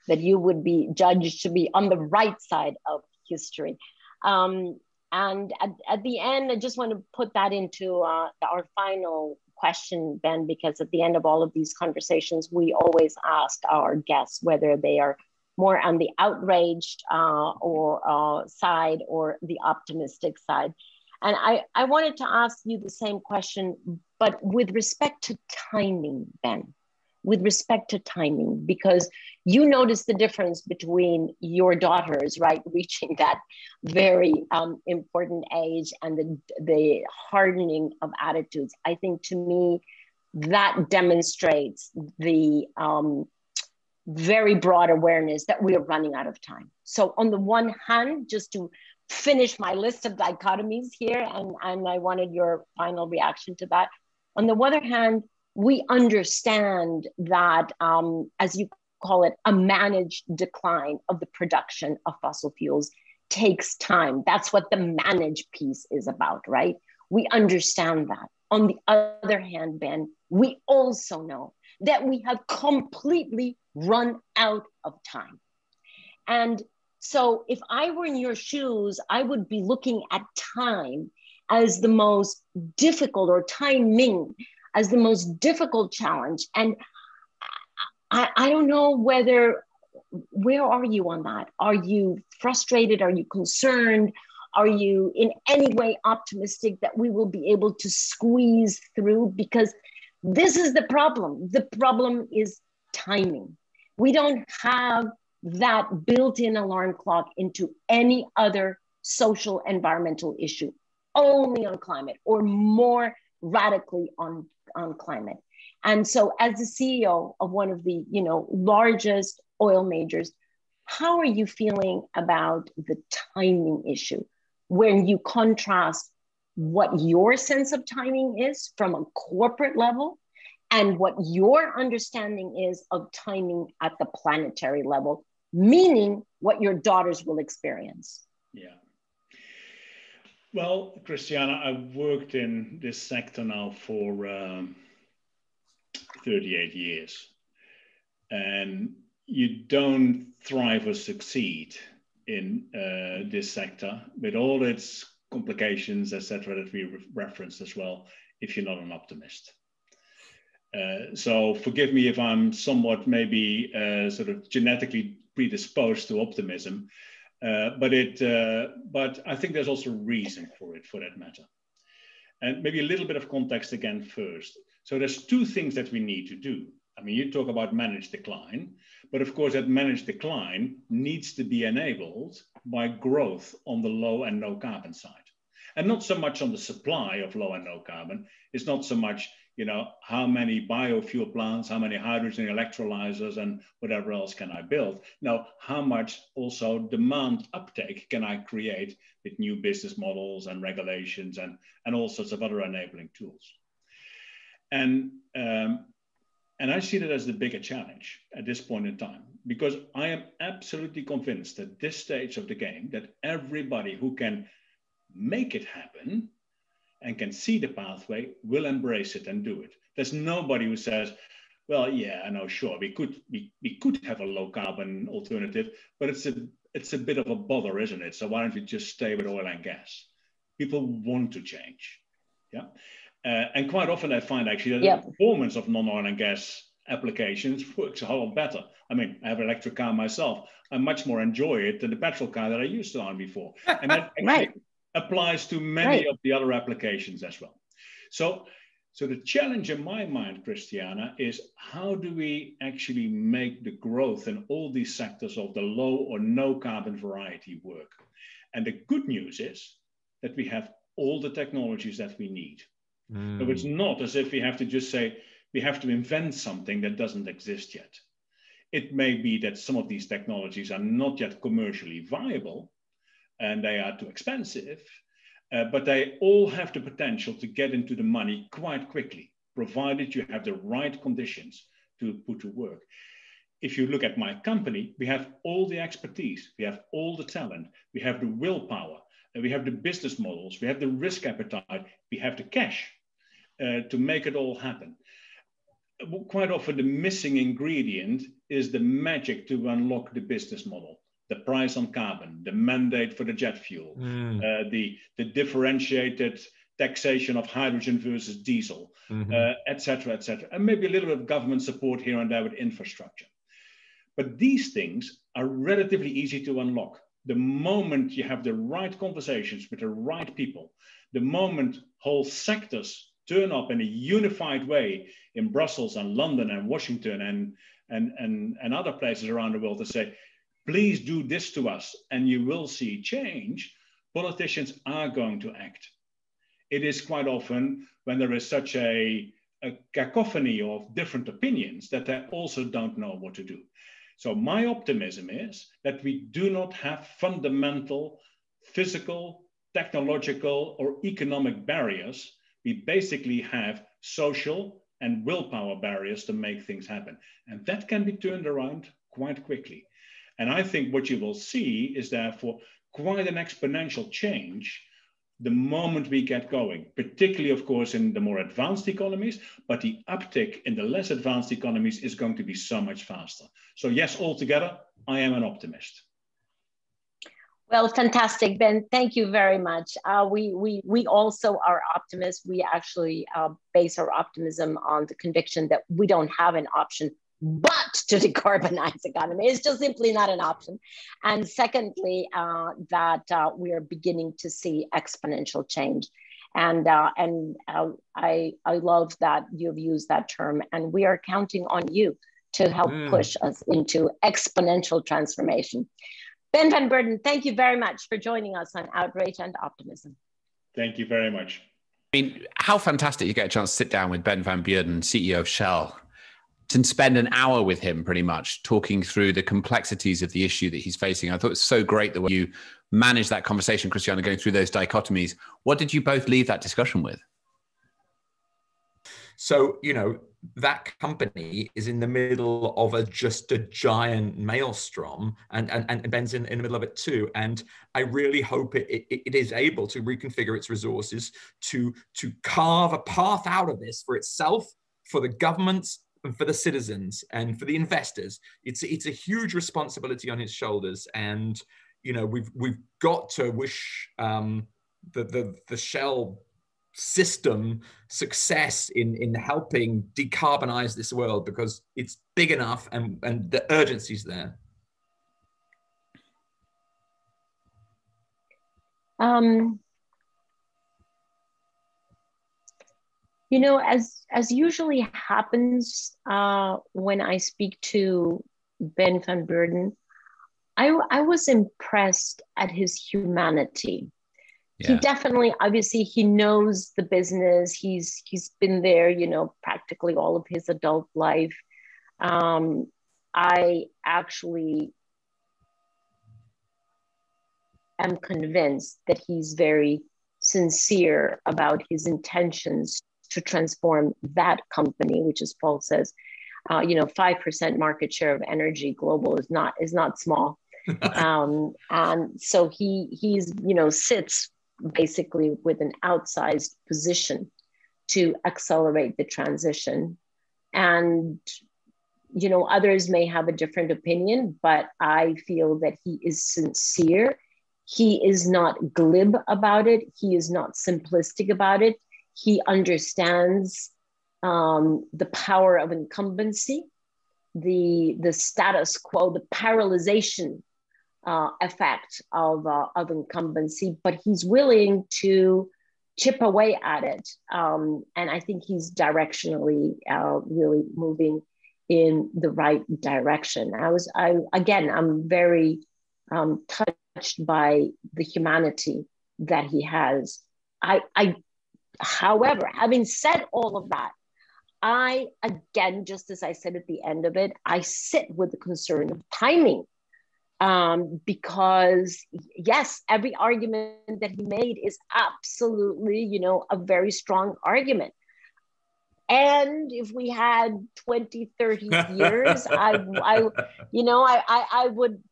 that you would be judged to be on the right side of history. And at the end, I just want to put that into our final question, Ben, because at the end of all of these conversations, we always ask our guests whether they are more on the outraged side or the optimistic side. And I wanted to ask you the same question, but with respect to timing, Ben. With respect to timing, because you notice the difference between your daughters, right, reaching that very important age and the hardening of attitudes. I think, to me, that demonstrates the very broad awareness that we are running out of time. So on the one hand, just to finish my list of dichotomies here, and I wanted your final reaction to that. On the other hand, we understand that, as you call it, a managed decline of the production of fossil fuels takes time. That's what the managed piece is about, right? We understand that. On the other hand, Ben, we also know that we have completely run out of time. And so if I were in your shoes, I would be looking at time as the most difficult, or timing as the most difficult challenge. And I don't know where are you on that? Are you frustrated? Are you concerned? Are you in any way optimistic that we will be able to squeeze through? Because this is the problem. The problem is timing. We don't have that built-in alarm clock into any other social environmental issue, only on climate, or more radically on climate. And so as the CEO of one of the largest oil majors, how are you feeling about the timing issue when you contrast what your sense of timing is from a corporate level and what your understanding is of timing at the planetary level, meaning what your daughters will experience? Yeah. Well, Christiana, I've worked in this sector now for 38 years. And you don't thrive or succeed in this sector with all its complications, etc., that we referenced as well, if you're not an optimist. So forgive me if I'm somewhat maybe sort of genetically predisposed to optimism, but I think there's also reason for it, for that matter. And maybe a little bit of context again first. So there's two things that we need to do. I mean, you talk about managed decline, but of course that managed decline needs to be enabled by growth on the low and no carbon side. And not so much on the supply of low and no carbon. It's not so much, how many biofuel plants, how many hydrogen electrolyzers and whatever else can I build? No, how much also demand uptake can I create with new business models and regulations and all sorts of other enabling tools. And I see that as the bigger challenge at this point in time, because I am absolutely convinced at this stage of the game that everybody who can make it happen and can see the pathway will embrace it and do it. There's nobody who says, well, yeah, I know, sure, we could have a low carbon alternative, but it's a bit of a bother, isn't it? So why don't we just stay with oil and gas? People want to change, yeah? And quite often I find actually that the performance of non-oil and gas applications works a whole lot better. I mean, I have an electric car myself. I much more enjoy it than the petrol car that I used to own before. And that actually applies to many of the other applications as well. So the challenge in my mind, Christiana, is how do we actually make the growth in all these sectors of the low or no carbon variety work? And the good news is that we have all the technologies that we need. So it's not as if we have to just say, we have to invent something that doesn't exist yet. It may be that some of these technologies are not yet commercially viable and they are too expensive, but they all have the potential to get into the money quite quickly, provided you have the right conditions to put to work. If you look at my company, we have all the expertise, we have all the talent, we have the willpower, we have the business models, we have the risk appetite, we have the cash to make it all happen. Quite often the missing ingredient is the magic to unlock the business model, the price on carbon, the mandate for the jet fuel, the differentiated taxation of hydrogen versus diesel, et cetera, and maybe a little bit of government support here and there with infrastructure. But these things are relatively easy to unlock. The moment you have the right conversations with the right people, the moment whole sectors turn up in a unified way in Brussels and London and Washington and other places around the world to say, please do this to us and you will see change, politicians are going to act. It is quite often when there is such a cacophony of different opinions that they also don't know what to do. So my optimism is that we do not have fundamental physical, technological, or economic barriers. We basically have social and willpower barriers to make things happen. And that can be turned around quite quickly. And I think what you will see is therefore quite an exponential change the moment we get going, particularly, of course, in the more advanced economies, but the uptick in the less advanced economies is going to be so much faster. So yes, altogether, I am an optimist. Well, fantastic, Ben. Thank you very much. We also are optimists. We actually base our optimism on the conviction that we don't have an option but to decarbonize the economy. It's just simply not an option. And secondly, that we are beginning to see exponential change. And I love that you've used that term, and we are counting on you to help push us into exponential transformation. Ben van Beurden, thank you very much for joining us on Outrage and Optimism. Thank you very much. I mean, how fantastic you get a chance to sit down with Ben van Beurden, CEO of Shell, and spend an hour with him pretty much talking through the complexities of the issue that he's facing. I thought it was so great the way you managed that conversation, Christiana, going through those dichotomies. What did you both leave that discussion with? So, you know, that company is in the middle of just a giant maelstrom, and Ben's in the middle of it too. And I really hope it is able to reconfigure its resources to carve a path out of this for itself, for the governments, and for the citizens, and for the investors. It's a huge responsibility on his shoulders. And, you know, we've got to wish the Shell system success in helping decarbonize this world, because it's big enough and the urgency's there. You know, as usually happens when I speak to Ben van Beurden, I was impressed at his humanity. Yeah. He definitely, obviously, he knows the business. He's been there, you know, practically all of his adult life. I actually am convinced that he's very sincere about his intentions to transform that company, which, as Paul says, you know, 5% market share of energy global is not small. And so he's, you know, sits basically with an outsized position to accelerate the transition. And, you know, others may have a different opinion, but I feel that he is sincere. He is not glib about it. He is not simplistic about it. He understands the power of incumbency, the status quo, the paralyzation effect of incumbency, but he's willing to chip away at it. And I think he's directionally really moving in the right direction. I'm very touched by the humanity that he has. However, having said all of that, again, just as I said at the end of it, I sit with the concern of timing. Because yes, every argument that he made is absolutely, a very strong argument. And if we had 20, 30 years, I would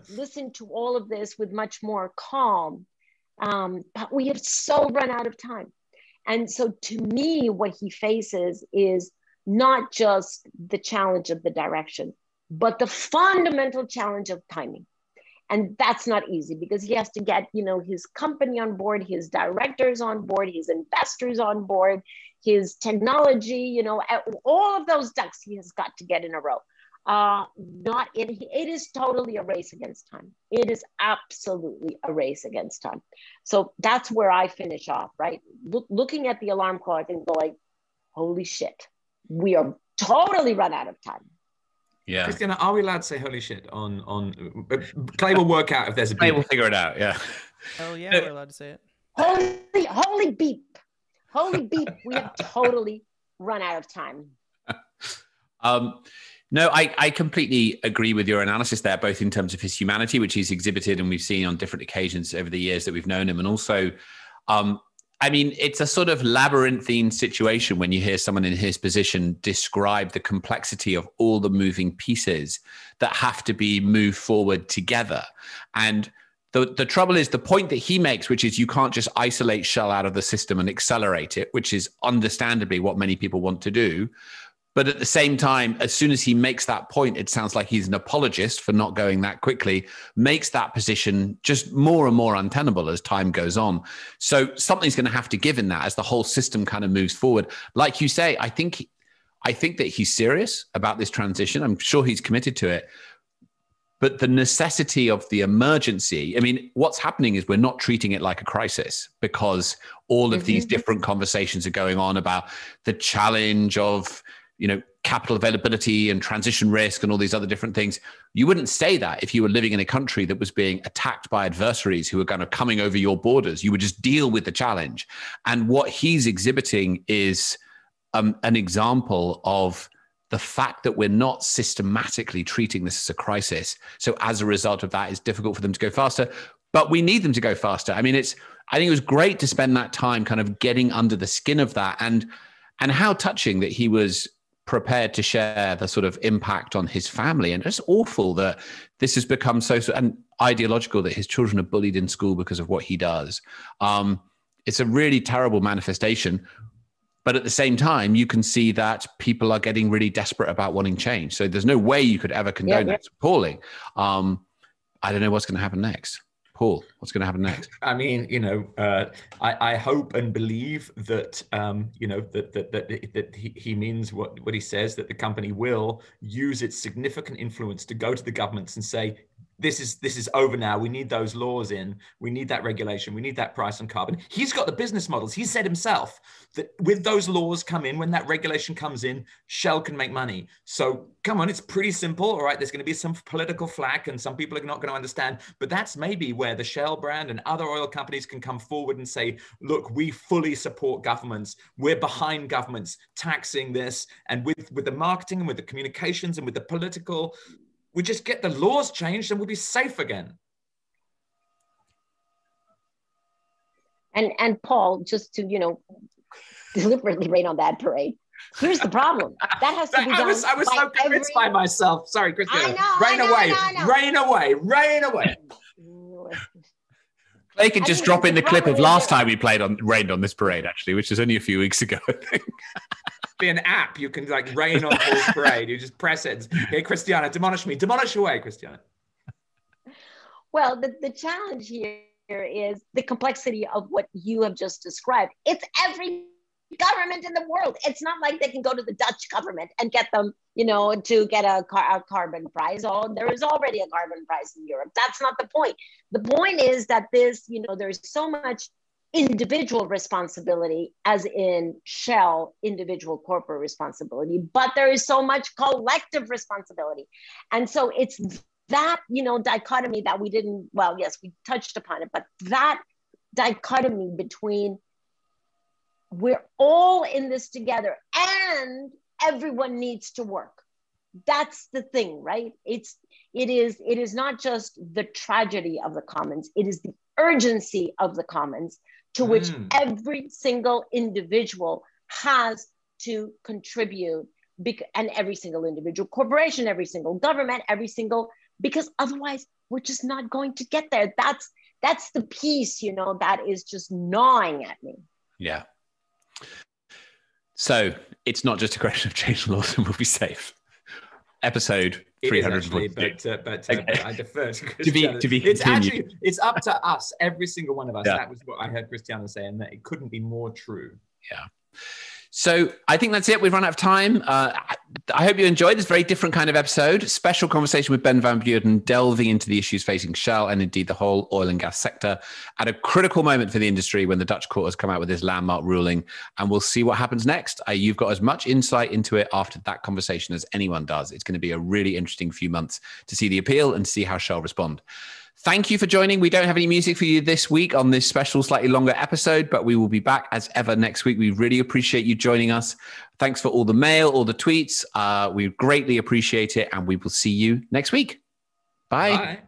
listen to all of this with much more calm. But we have so run out of time. And so to me, what he faces is not just the challenge of the direction, but the fundamental challenge of timing. And that's not easy because he has to get, his company on board, his directors on board, his investors on board, his technology, all of those ducks he has got to get in a row. It is totally a race against time. It is absolutely a race against time. So that's where I finish off, right? Looking at the alarm clock and going, holy shit, we are totally run out of time. Yeah. Christiana, are we allowed to say holy shit on Clay will work out if there's a beep. Clay will figure it out, yeah. Oh yeah, we're allowed to say it. Holy beep. Holy beep, we have totally run out of time. No, I completely agree with your analysis there, both in terms of his humanity, which he's exhibited and we've seen on different occasions over the years that we've known him, and also, it's a sort of labyrinthine situation when you hear someone in his position describe the complexity of all the moving pieces that have to be moved forward together. And the trouble is the point that he makes, which is you can't just isolate Shell out of the system and accelerate it, which is understandably what many people want to do. But at the same time, as soon as he makes that point, it sounds like he's an apologist for not going that quickly, makes that position just more and more untenable as time goes on. So something's going to have to give in that as the whole system kind of moves forward. Like you say, I think that he's serious about this transition. I'm sure he's committed to it. But the necessity of the emergency, what's happening is we're not treating it like a crisis because all of these different conversations are going on about the challenge of capital availability and transition risk and all these other different things. You wouldn't say that if you were living in a country that was being attacked by adversaries who were kind of coming over your borders. You would just deal with the challenge. And what he's exhibiting is an example of the fact that we're not systematically treating this as a crisis. So as a result of that, it's difficult for them to go faster, but we need them to go faster. I think it was great to spend that time kind of getting under the skin of that, and how touching that he was prepared to share the sort of impact on his family. And it's awful that this has become so and ideological, that his children are bullied in school because of what he does. It's a really terrible manifestation. But at the same time, you can see that people are getting really desperate about wanting change. So there's no way you could ever condone that. It's appalling. I don't know what's going to happen next. Paul, what's going to happen next? I hope and believe that, that he means what he says, that the company will use its significant influence to go to the governments and say, this is over now. We need those laws in. We need that regulation. We need that price on carbon. He's got the business models. He said himself that with those laws come in, when that regulation comes in, Shell can make money. So come on, it's pretty simple. All right, there's going to be some political flack and some people are not going to understand. But that's maybe where the Shell brand and other oil companies can come forward and say, look, we fully support governments. We're behind governments taxing this. And with the marketing and with the communications and with the political, we just get the laws changed and we'll be safe again. And Paul, just to, deliberately rain on that parade. Here's the problem. That has to be done. I was so convinced by myself. Sorry, Christina. Rain away. They could just drop in the clip of last time we rained on this parade, actually, which was only a few weeks ago, I think. Be an app you can rain on Paul's parade. You just press it. Hey, Christiana, demolish away, Christiana. Well, the challenge here is the complexity of what you have just described. It's every government in the world. It's not like they can go to the Dutch government and get them, you know, to get a carbon price. Oh, there is already a carbon price in Europe. That's not the point. The point is that this, you know, there's so much individual responsibility, as in Shell, individual corporate responsibility, but there is so much collective responsibility. And so it's that, you know, dichotomy that we didn't, well, yes, we touched upon it, but that dichotomy between we're all in this together and everyone needs to work. That's the thing, right? It is not just the tragedy of the commons, it is the urgency of the commons to which every single individual has to contribute, and every single individual corporation, every single government, because otherwise we're just not going to get there. That's the piece, you know, that is just gnawing at me. Yeah. So it's not just a question of changing laws and we'll be safe. Episode 340. But I defer to Christiana. to be it's actually, it's up to us, every single one of us. Yeah. That was what I heard Christiana say, and that it couldn't be more true. Yeah. So I think that's it. We've run out of time. I hope you enjoyed this very different kind of episode. Special conversation with Ben van Beurden, delving into the issues facing Shell and indeed the whole oil and gas sector at a critical moment for the industry when the Dutch court has come out with this landmark ruling. And we'll see what happens next. You've got as much insight into it after that conversation as anyone does. It's going to be a really interesting few months to see the appeal and see how Shell respond. Thank you for joining. We don't have any music for you this week on this special, slightly longer episode, but we will be back as ever next week. We really appreciate you joining us. Thanks for all the mail, all the tweets. We greatly appreciate it, and we will see you next week. Bye. Bye.